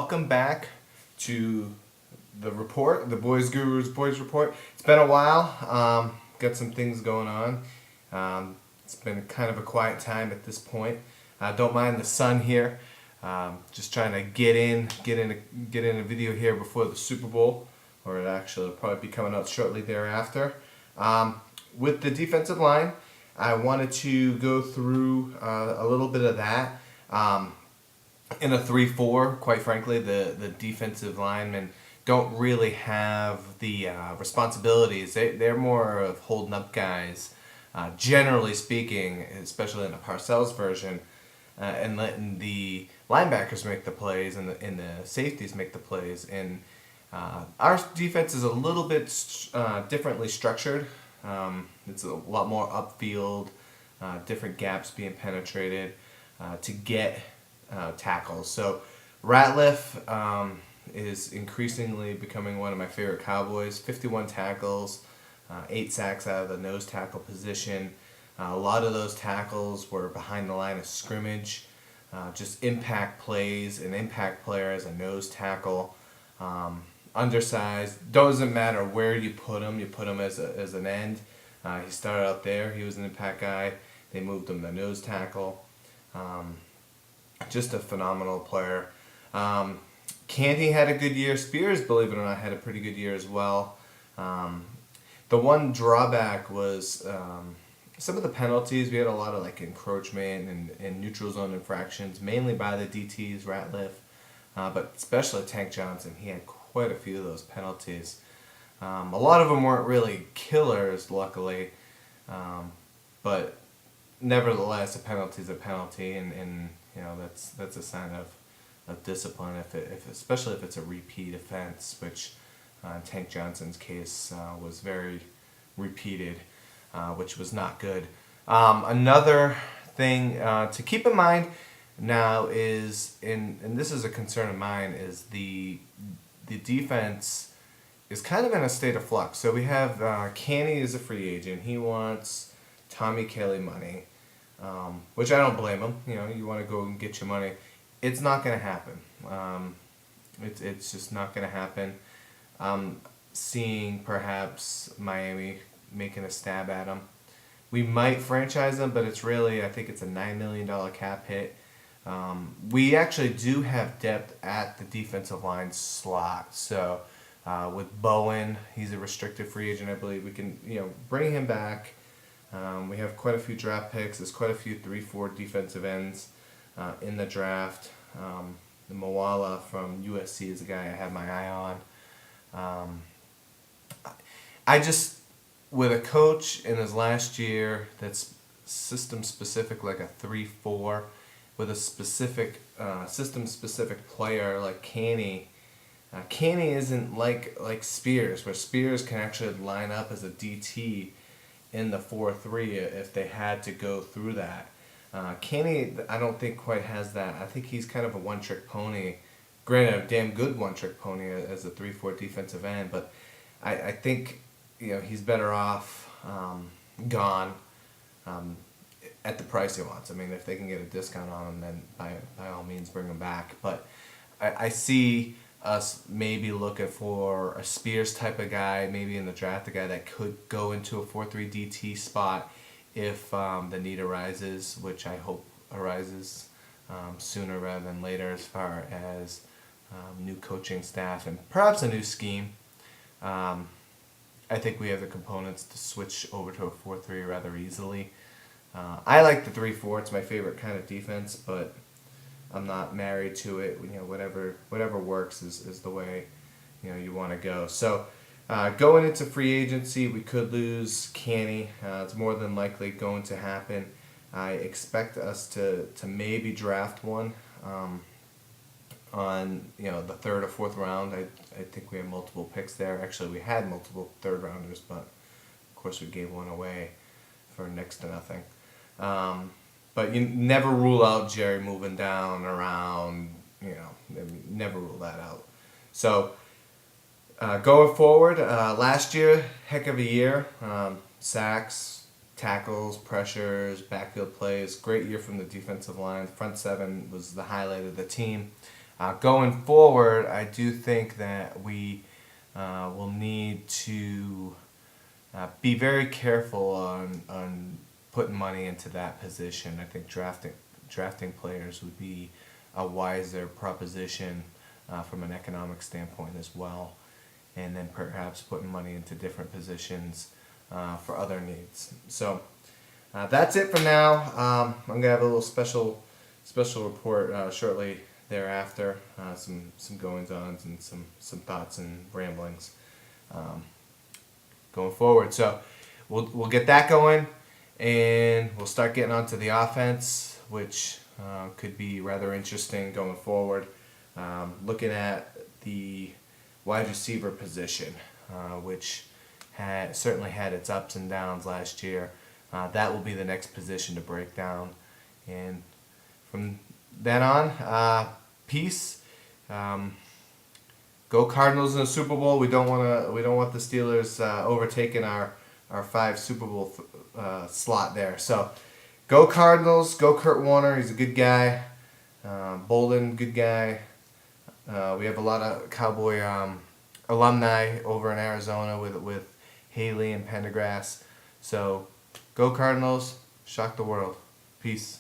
welcome back to the report, the Boys Gurus Boys Report. It's been a while. Got some things going on. It's been kind of a quiet time at this point. Don't mind the sun here. Just trying to get in a video here before the Super Bowl, or it actually will probably be coming out shortly thereafter. With the defensive line, I wanted to go through a little bit of that. In a 3-4, quite frankly, the defensive linemen don't really have the responsibilities. They're more of holding up guys, generally speaking, especially in the Parcells version, and letting the linebackers make the plays and the safeties make the plays. And our defense is a little bit differently structured. It's a lot more upfield, different gaps being penetrated to get tackles. So Ratliff is increasingly becoming one of my favorite Cowboys. 51 tackles, 8 sacks out of the nose tackle position. A lot of those tackles were behind the line of scrimmage. Just impact plays, an impact player as a nose tackle. Undersized, doesn't matter where you put him as an end. He started out there, he was an impact guy. They moved him to nose tackle. Just a phenomenal player. Canty had a good year. Spears, believe it or not, had a pretty good year as well. The one drawback was some of the penalties. We had a lot of encroachment and neutral zone infractions, mainly by the DTs, Ratliff, but especially Tank Johnson. He had quite a few of those penalties. A lot of them weren't really killers, luckily, but nevertheless, a penalty is a penalty, and that's a sign of discipline, especially if it's a repeat offense, which in Tank Johnson's case was very repeated, which was not good. Another thing to keep in mind now is, and this is a concern of mine, is the defense is kind of in a state of flux. So we have Canty is a free agent. He wants Tommy Kelly money. Which I don't blame him. You want to go and get your money. It's not going to happen. It's just not going to happen. Seeing perhaps Miami making a stab at him. We might franchise him, but it's really, I think it's a $9 million cap hit. We actually do have depth at the defensive line slot. So with Bowen, he's a restricted free agent. I believe we can bring him back. We have quite a few draft picks. There's quite a few 3-4 defensive ends in the draft. The Moala from USC is a guy I have my eye on. I just, with a coach in his last year that's system specific, like a 3-4, with a specific system specific player like Canty. Canty isn't like Spears, where Spears can actually line up as a DT in the 4-3 if they had to go through that. Canty, I don't think quite has that. I think he's kind of a one-trick pony. Granted, a damn good one-trick pony as a 3-4 defensive end, but I think he's better off gone at the price he wants. I mean, if they can get a discount on him, then by all means bring him back. But I see us maybe looking for a Spears type of guy, maybe in the draft, a guy that could go into a 4-3 DT spot if the need arises, which I hope arises sooner rather than later as far as new coaching staff and perhaps a new scheme. I think we have the components to switch over to a 4-3 rather easily. I like the 3-4. It's my favorite kind of defense, but I'm not married to it. Whatever works is the way you want to go. So going into free agency, we could lose Canty. It's more than likely going to happen. I expect us to maybe draft one on the 3rd or 4th round. I think we have multiple picks there. Actually, we had multiple 3rd rounders, but of course we gave one away for next to nothing. But you never rule out Jerry moving down around, never rule that out. So going forward, last year, heck of a year. Sacks, tackles, pressures, backfield plays. Great year from the defensive line. The front seven was the highlight of the team. Going forward, I do think that we will need to be very careful on putting money into that position. I think drafting players would be a wiser proposition from an economic standpoint as well, and then perhaps putting money into different positions for other needs. So that's it for now. I'm gonna have a little special report shortly thereafter. Some goings-ons and some thoughts and ramblings going forward. So we'll get that going, and we'll start getting onto the offense, which could be rather interesting going forward. Looking at the wide receiver position, which certainly had its ups and downs last year. That will be the next position to break down, and from then on, peace. Go Cardinals in the Super Bowl. We don't want the Steelers overtaking our 5 Super Bowl slot there. So go Cardinals. Go Kurt Warner. He's a good guy. Bolden, good guy. We have a lot of Cowboy alumni over in Arizona with Haley and Pendergrass. So go Cardinals. Shock the world. Peace.